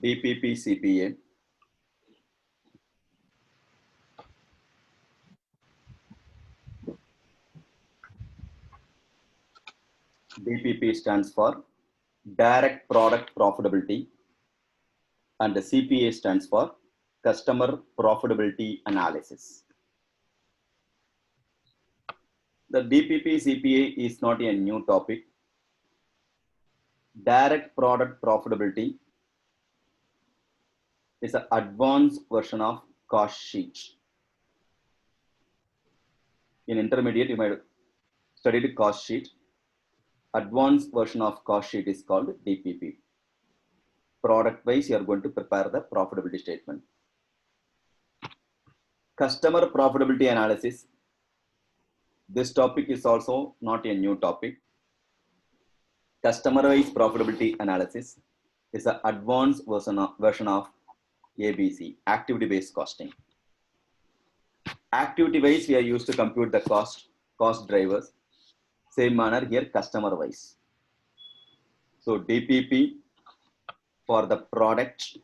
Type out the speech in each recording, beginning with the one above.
DPP CPA. DPP stands for Direct Product Profitability and the CPA stands for Customer Profitability Analysis. The DPP CPA is not a new topic. Direct Product Profitability is an advanced version of cost sheet. In intermediate, you might study the cost sheet. Advanced version of cost sheet is called DPP. Product wise, you are going to prepare the profitability statement. Customer profitability analysis. This topic is also not a new topic. Customer wise profitability analysis is an advanced version of ABC, activity based costing. Activity wise, we are used to compute the cost drivers. Same manner here, customer wise. So DPP for the product,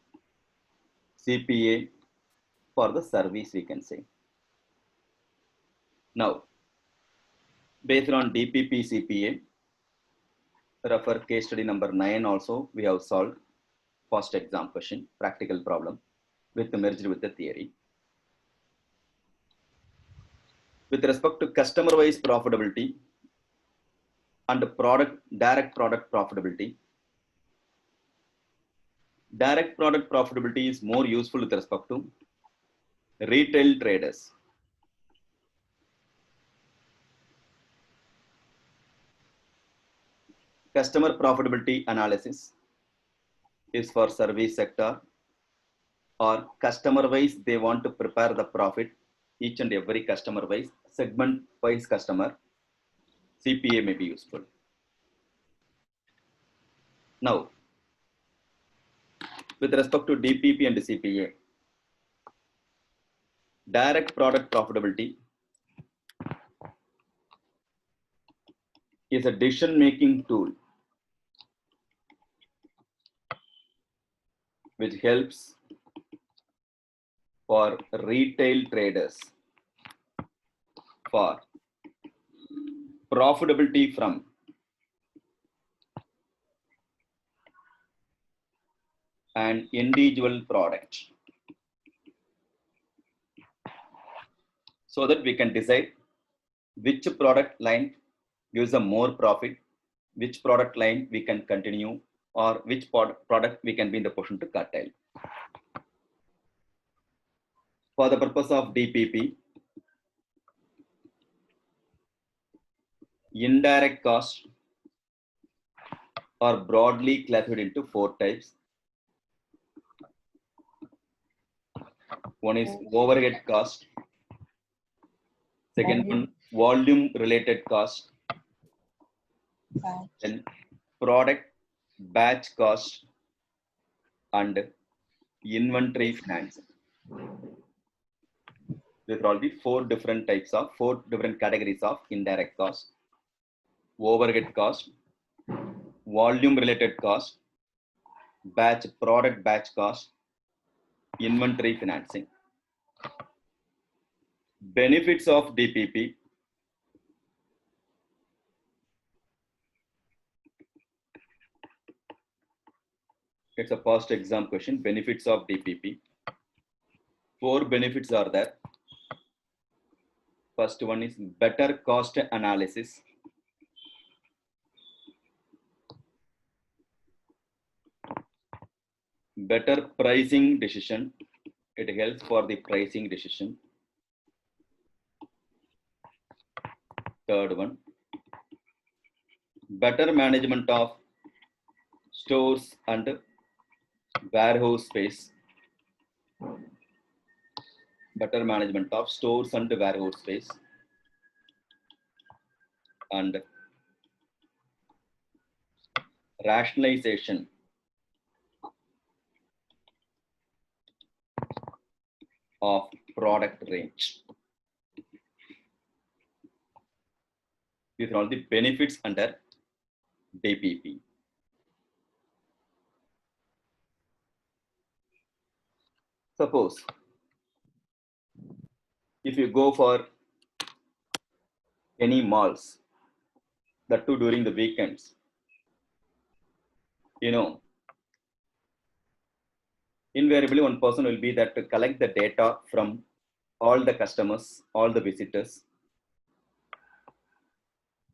CPA for the service, we can say. Now, based on DPP CPA, refer case study number 9 also, we have solved first exam question, practical problem with merged with the theory. With respect to customer wise profitability and direct product profitability, direct product profitability is more useful with respect to retail traders. Customer profitability analysis is for service sector or customer wise, they want to prepare the profit, each and every customer wise, segment wise customer, CPA may be useful. Now, with respect to DPP and CPA, direct product profitability is a decision-making tool which helps for retail traders for profitability from an individual product, so that we can decide which product line gives a more profit, which product line we can continue, or which product we can be in the position to curtail. For the purpose of DPP, indirect costs are broadly classified into 4 types. One is overhead cost. Second one, volume related cost. Then product batch cost and inventory finance. There will be 4 different categories of indirect cost: overhead cost, volume related cost, product batch cost, inventory financing. Benefits of DPP. It's a past exam question. Benefits of DPP. 4 benefits are there. First one is better cost analysis. Better pricing decision. It helps for the pricing decision. Third one, better management of stores and warehouse space. Better management of stores and warehouse space. And rationalization of product range. These are all the benefits under DPP. Suppose if you go for any malls, that too during the weekends, you know, invariably one person will be there to collect the data from all the customers, all the visitors,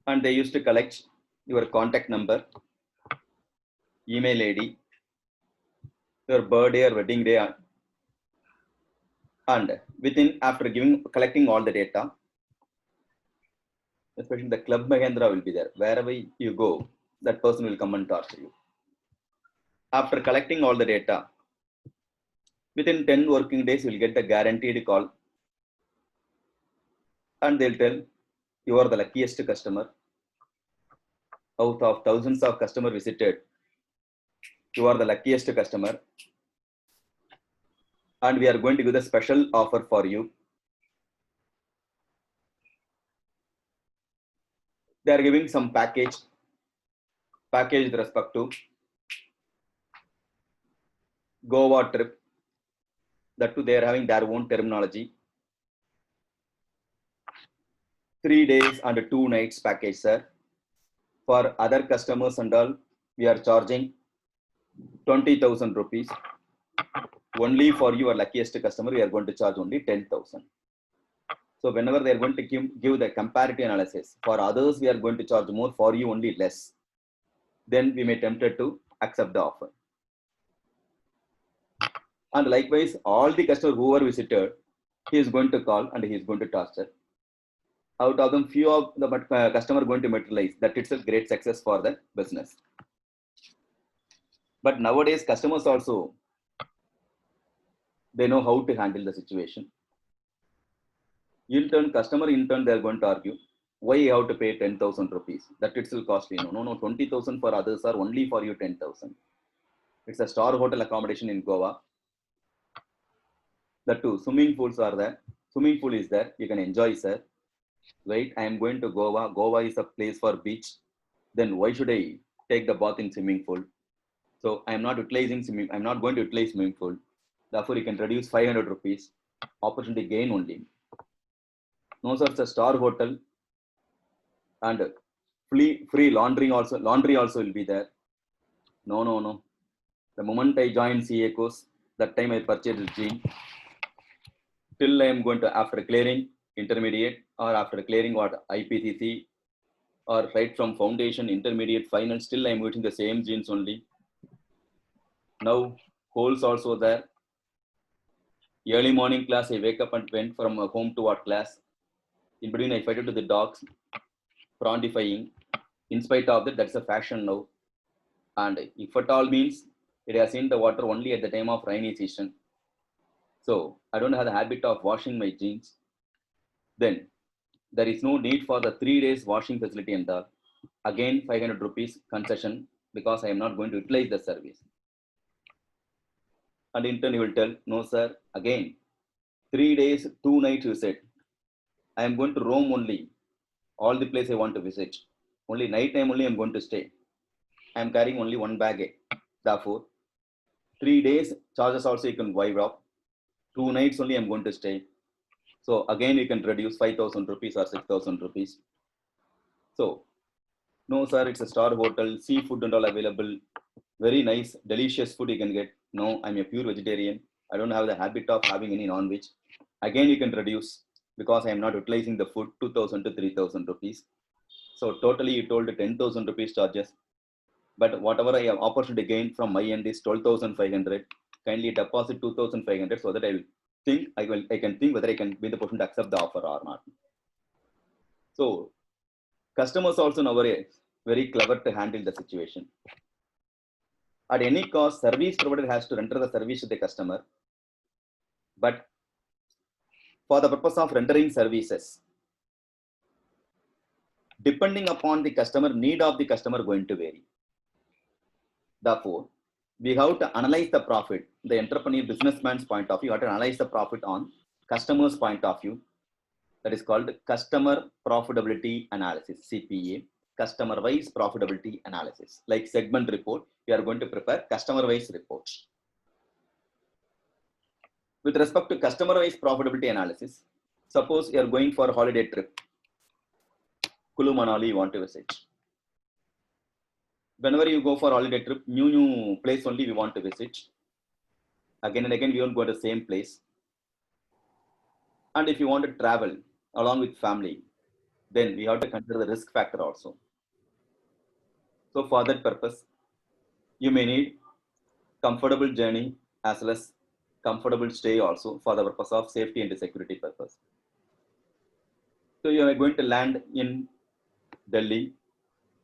and they used to collect your contact number, email ID, your birthday or wedding day, and within after collecting all the data, especially the Club Mahendra will be there. Wherever you go, that person will come and talk to you. After collecting all the data, within 10 working days, you'll get the guaranteed call, and they'll tell you are the luckiest customer. Out of thousands of customers visited, you are the luckiest customer, and we are going to give the special offer for you. They are giving some package with respect to Goa trip. That too, they are having their own terminology. 3 days and 2 nights package, sir. For other customers and all, we are charging 20,000 rupees. Only for your luckiest customer, we are going to charge only 10,000. So whenever they are going to give the comparative analysis, for others we are going to charge more, for you only less, then we may tempted to accept the offer. And likewise, all the customers who are visited, he is going to call and he is going to torture. Out of them, few of the customer going to materialize. That it's a great success for the business. But nowadays, customers also, they know how to handle the situation. Customer in turn, they are going to argue, why you have to pay 10,000 rupees? That itself costly. No, 20,000 for others are only for you 10,000. It's a star hotel accommodation in Goa. That too, swimming pools are there. Swimming pool is there. You can enjoy, sir. Right? I am going to Goa. Goa is a place for beach. Then why should I take the bath in swimming pool? So I am not utilizing swimming. I'm not going to utilize swimming pool. Therefore, you can reduce 500 rupees. Opportunity gain only. No, sir, it's a star hotel. And free laundry also will be there. No. The moment I joined CA course, that time I purchased jean. Till I am going to, after clearing intermediate or after clearing what IPCC or right from foundation, intermediate, final, still I am using the same jeans only. Now holes also there. Early morning class, I wake up and went from home to what class. In between, I fight to the dogs, prontifying. In spite of that, that's a fashion now. And if at all means, it has seen the water only at the time of rainy season. So I don't have the habit of washing my jeans. Then there is no need for the 3 days washing facility and all. Again, 500 rupees concession because I am not going to utilize the service. And in turn, you will tell, no, sir, again, 3 days, 2 nights, you said. I am going to roam only. All the place I want to visit. Only night time only I am going to stay. I am carrying only one bag. Therefore, 3 days charges also you can wipe off. 2 nights only I am going to stay. So again, you can reduce 5,000 rupees or 6,000 rupees. So, no, sir, it's a star hotel, seafood and all available. Very nice, delicious food you can get. No, I'm a pure vegetarian. I don't have the habit of having any non-veg. Again, you can reduce because I am not utilizing the food, 2,000 to 3,000 rupees. So totally you told 10,000 rupees charges. But whatever I have opportunity gain from my end is 12,500. Kindly deposit 2,500 so that I can think whether I can be the person to accept the offer or not. So customers also nowadays very clever to handle the situation. At any cost, service provider has to render the service to the customer. But for the purpose of rendering services, depending upon the customer, need of the customer going to vary. Therefore, we have to analyze the profit, the entrepreneur businessman's point of view, you have to analyze the profit on customer's point of view. That is called customer profitability analysis, CPA, customer-wise profitability analysis. Like segment report, we are going to prepare customer-wise reports. With respect to customer-wise profitability analysis, suppose you are going for a holiday trip, Kulu Manali you want to visit. Whenever you go for a holiday trip, new place only we want to visit. Again and again, we won't go to the same place. And if you want to travel along with family, then we have to consider the risk factor also. So for that purpose, you may need comfortable journey as well as comfortable stay also for the purpose of safety and security purpose. So you are going to land in Delhi.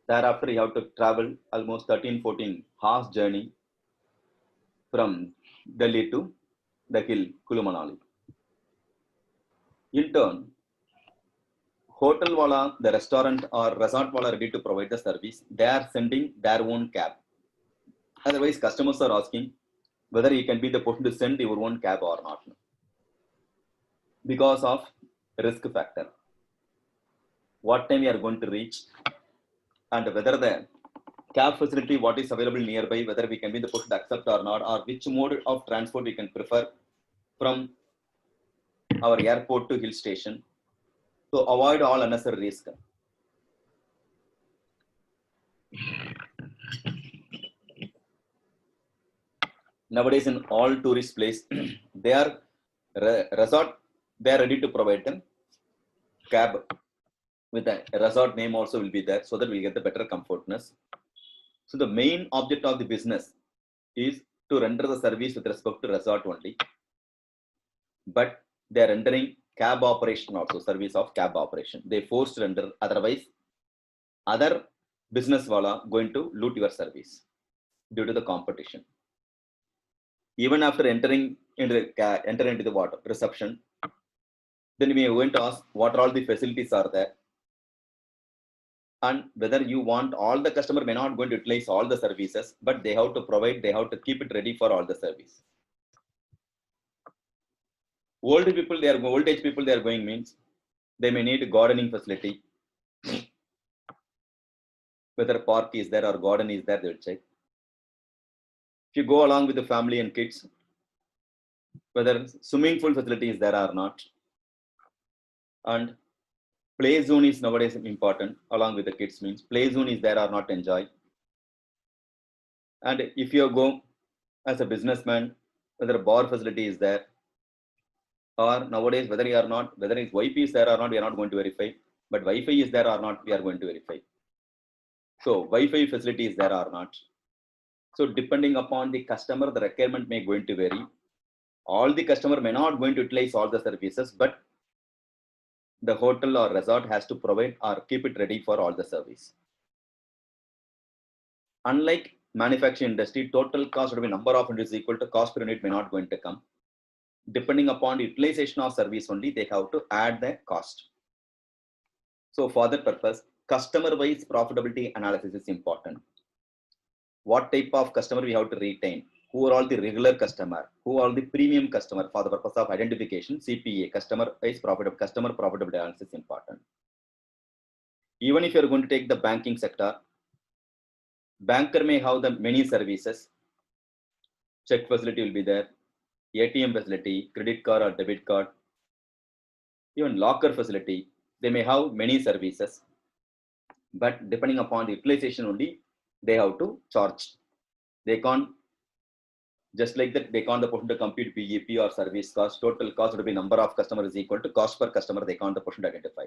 Thereafter, you have to travel almost 13-14 hours journey from Delhi to the hill Kulu Manali. In turn, hotel wala, the restaurant or resort wala ready to provide the service. They are sending their own cab. Otherwise, customers are asking whether you can be the person to send your own cab or not, because of risk factor. What time you are going to reach, and whether the cab facility what is available nearby, whether we can be the person to accept or not, or which mode of transport we can prefer from our airport to hill station. So avoid all unnecessary risk. Nowadays, in all tourist place, they are resort. They are ready to provide them cab with a resort name also will be there, so that we get the better comfortness. So the main object of the business is to render the service with respect to resort only, but they are rendering cab operation also, service of cab operation. They forced to render, otherwise other business wala going to loot your service due to the competition. Even after entering into the water reception, then we are going to ask what all the facilities are there, and whether you want all the customer may not going to utilize all the services, but they have to provide, they have to keep it ready for all the service. Old people, they are old age people, they are going means they may need gardening facility. Whether park is there or garden is there, they will check. If you go along with the family and kids, whether swimming pool facility is there or not, and play zone is nowadays important along with the kids means play zone is there or not, enjoy. And if you go as a businessman, whether a bar facility is there, or nowadays whether you are not, whether his Wi-Fi is there or not, we are not going to verify, but Wi-Fi is there or not, we are going to verify. So Wi-Fi facility is there or not. So depending upon the customer, the requirement may going to vary. All the customer may not going to utilize all the services, but the hotel or resort has to provide or keep it ready for all the service. Unlike manufacturing industry, total cost would be number of units equal to cost per unit may not going to come. Depending upon the utilization of service only, they have to add the cost. So for that purpose, customer-wise profitability analysis is important. What type of customer we have to retain? Who are all the regular customer? Who are all the premium customer? For the purpose of identification, CPA, customer-wise profitability, customer profitability analysis is important. Even if you are going to take the banking sector, banker may have the many services. Check facility will be there, ATM facility, credit card or debit card, even locker facility. They may have many services, but depending upon the utilization only, they have to charge. They can't, just like that, they can't the person to compute BEP or service cost. Total cost would be number of customers is equal to cost per customer. They can't the person to identify.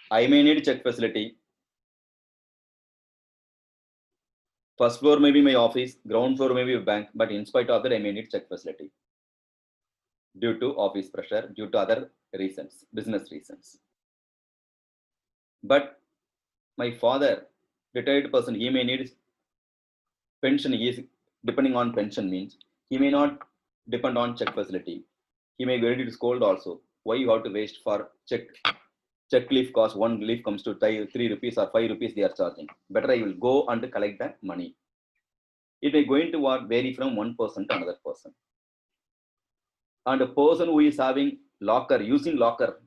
I may need check facility. First floor may be my office, ground floor may be a bank, but in spite of that, I may need check facility due to office pressure, due to other reasons, business reasons. But my father, retired person, he may need pension. He is depending on pension means he may not depend on check facility. He may be ready to scold also. Why you have to waste for check leaf cost? One leaf comes to 3 rupees or 5 rupees they are charging. Better I will go and collect that money. It may going to vary from one person to another person. And a person who is having locker, using locker,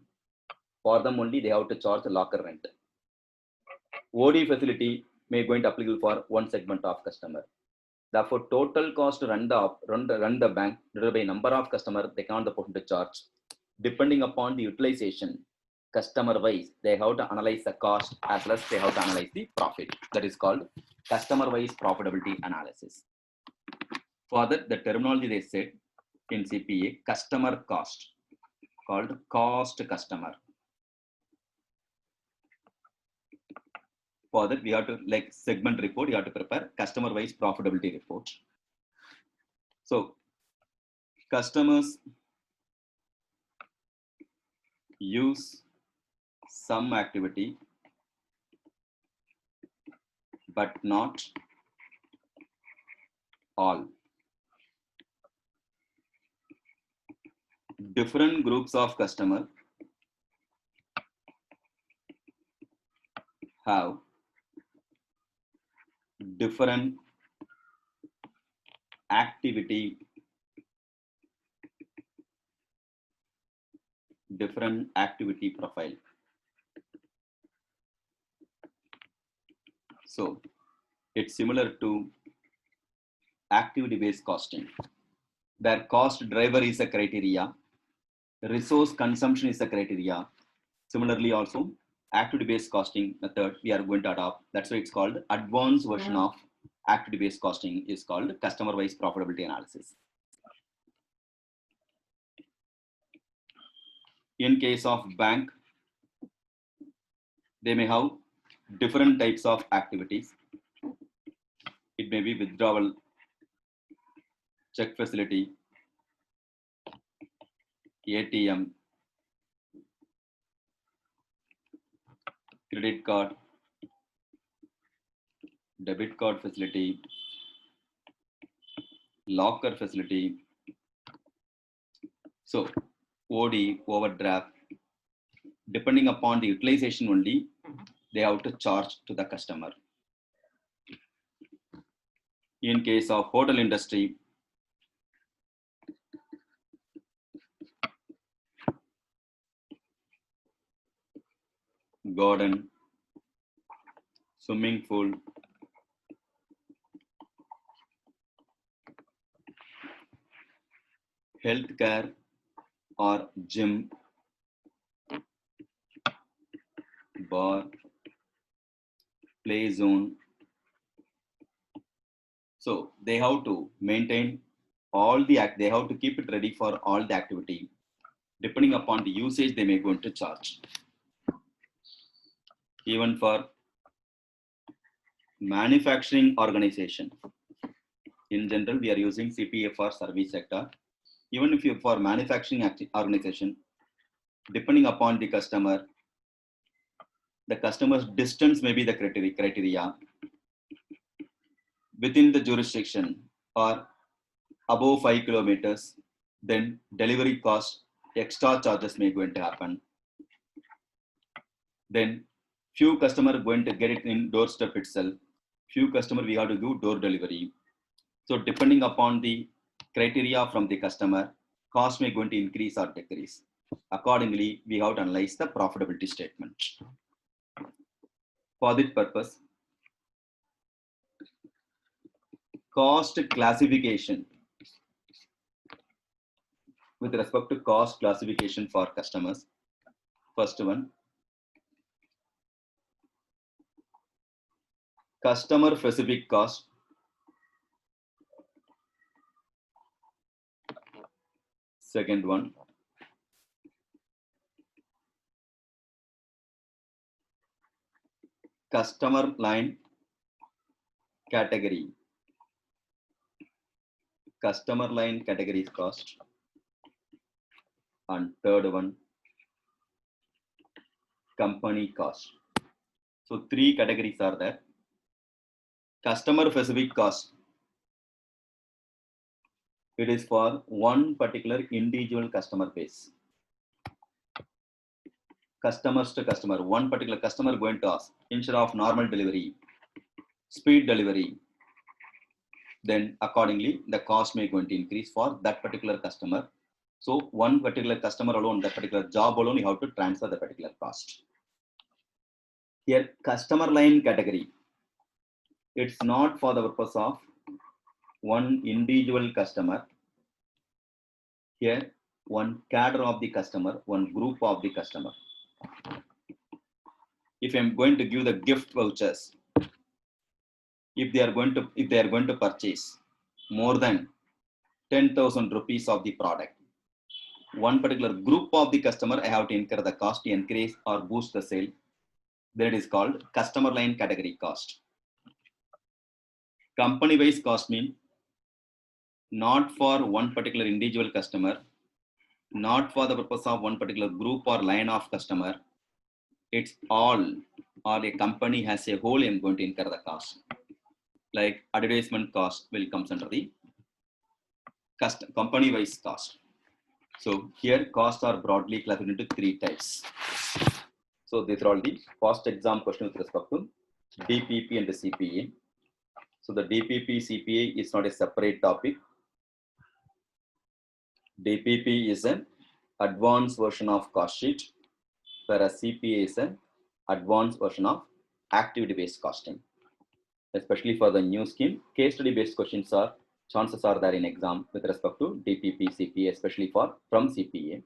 for them only they have to charge the locker rent. OD facility may going to applicable for one segment of customer. Therefore, total cost to run the bank divided by number of customers they count the percentage charge. Depending upon the utilization, customer wise, they have to analyze the cost as well as they have to analyze the profit. That is called customer wise profitability analysis. For that, the terminology they said in CPA, customer cost, called cost customer. For that, we have to, like segment report, you have to prepare customer wise profitability report. So customers use some activity but not all. Different groups of customers have different activity profile. So it's similar to activity based costing. Their cost driver is a criteria, resource consumption is a criteria. Similarly, also activity based costing method we are going to adopt. That's why it's called advanced version of activity based costing is called customer wise profitability analysis. In case of bank, they may have different types of activities. It may be withdrawal, check facility, ATM, credit card, debit card facility, locker facility. So OD, overdraft, depending upon the utilization only, they have to charge to the customer. In case of hotel industry, garden, swimming pool, healthcare or gym, bar, play zone. So they have to maintain all the they have to keep it ready for all the activity. Depending upon the usage, they may go into charge. Even for manufacturing organization, in general, we are using CPA for service sector. Even if you for manufacturing organization, depending upon the customer's distance may be the criteria. Within the jurisdiction or above 5 kilometers, then delivery cost, extra charges may going to happen. Then few customer going to get it in doorstep itself. Few customer we have to do door delivery. So depending upon the criteria from the customer, cost may going to increase or decrease. Accordingly, we have to analyze the profitability statement. For this purpose, cost classification. With respect to cost classification for customers, first one, customer specific cost. Second one, customer line category. Customer line categories cost. And third one, company cost. So three categories are there. Customer specific cost. It is for one particular individual customer base. Customers to customer, one particular customer going to us instead of normal delivery, speed delivery. Then accordingly, the cost may going to increase for that particular customer. So one particular customer alone, that particular job alone, you have to transfer the particular cost. Here, customer line category. It's not for the purpose of one individual customer, here one cadre of the customer, one group of the customer. If I'm going to give the gift vouchers, if they are going to purchase more than 10,000 rupees of the product, one particular group of the customer, I have to incur the cost to increase or boost the sale. That is called customer line category cost. Company wise cost means not for one particular individual customer, not for the purpose of one particular group or line of customer. It's all, or a company has a whole, I'm going to incur the cost. Like advertisement cost will comes under the company wise cost. So here costs are broadly classified into three types. So these are all the past exam questions with respect to DPP and the CPA. So the DPP CPA is not a separate topic. DPP is an advanced version of cost sheet, whereas CPA is an advanced version of activity based costing. Especially for the new scheme, case study based questions are chances are there in exam with respect to DPP CPA, especially from CPA,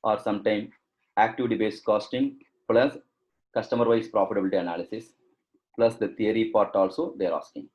or sometime activity based costing plus customer wise profitability analysis plus the theory part also they are asking.